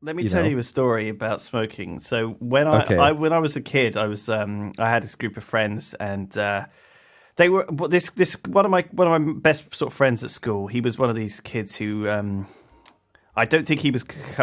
Let me tell you a story about smoking. So when I was a kid, I had this group of friends, and they were this one of my best sort of friends at school. He was one of these kids who I don't think he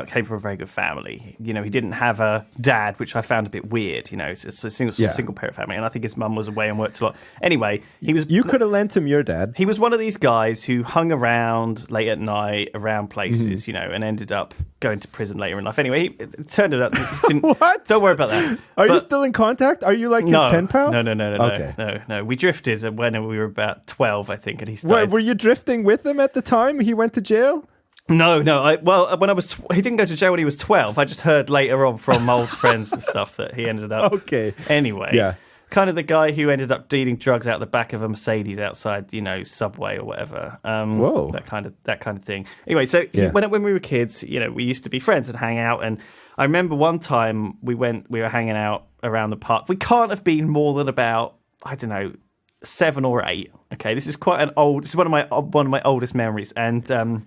came from a very good family. You know, he didn't have a dad, which I found a bit weird. You know, it's a single parent family, and I think his mum was away and worked a lot. Anyway, he was. You could have lent him your dad. He was one of these guys who hung around late at night around places, you know, and ended up going to prison later in life. Anyway, it turned out what? Don't worry about that. Are you still in contact? Are you like his pen pal? No. Okay. No. We drifted when we were about 12, I think, and he started. Were you drifting with him at the time he went to jail? No. When I was, he didn't go to jail when he was 12. I just heard later on from old friends and stuff that he ended up. Okay. Anyway, kind of the guy who ended up dealing drugs out the back of a Mercedes outside, you know, Subway or whatever. Whoa. That kind of thing. Anyway, so when we were kids, you know, we used to be friends and hang out. And I remember one time we were hanging out around the park. We can't have been more than about, I don't know, 7 or 8. Okay, this is one of my oldest memories, and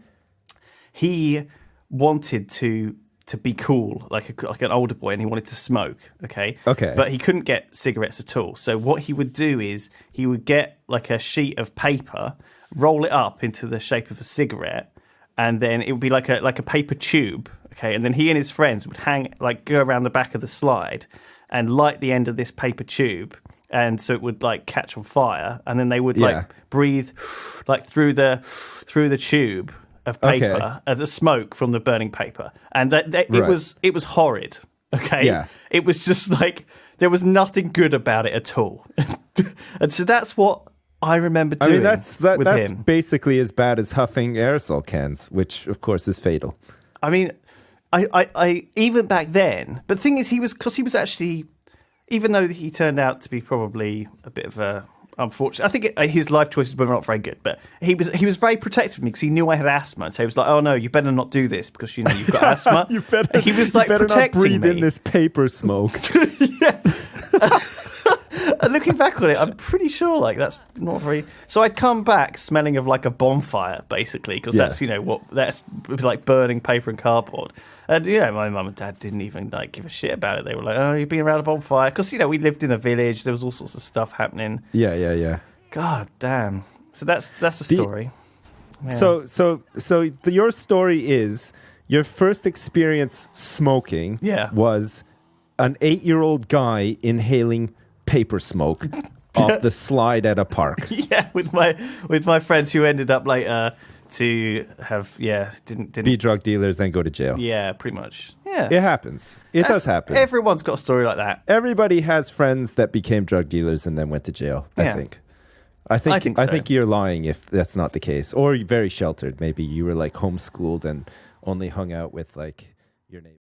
he wanted to be cool, like an older boy, and he wanted to smoke, okay? But he couldn't get cigarettes at all. So what he would do is he would get like a sheet of paper, roll it up into the shape of a cigarette, and then it would be like a paper tube, okay? And then he and his friends would go around the back of the slide and light the end of this paper tube, and so it would like catch on fire, and then they would like breathe like through the tube of paper, the smoke from the burning paper, and it was horrid. Okay, it was just like there was nothing good about it at all, and so that's what I remember doing. I mean, that's basically as bad as huffing aerosol cans, which of course is fatal. I mean, I even back then, but the thing is, he was actually, even though he turned out to be probably a bit of a. Unfortunately, I think his life choices were not very good, but he was very protective of me because he knew I had asthma, and so he was like, "Oh no, you better not do this because you know you've got asthma." He was like protecting me. Not breathe in this paper smoke. Looking back on it, I'm pretty sure like that's not very. So I'd come back smelling of like a bonfire, basically, because that's that's like burning paper and cardboard. And my mum and dad didn't even like give a shit about it. They were like, "Oh, you've been around a bonfire," because we lived in a village. There was all sorts of stuff happening. Yeah. God damn. So that's the story. Yeah. So your story is your first experience smoking. Was an 8-year-old guy inhaling paper smoke off the slide at a park. Yeah, with my friends who ended up later to have didn't be drug dealers, then go to jail. Yeah, pretty much. Yeah, it happens. It does happen. Everyone's got a story like that. Everybody has friends that became drug dealers and then went to jail. I think. I think you're lying if that's not the case, or you're very sheltered. Maybe you were like homeschooled and only hung out with like your neighbors.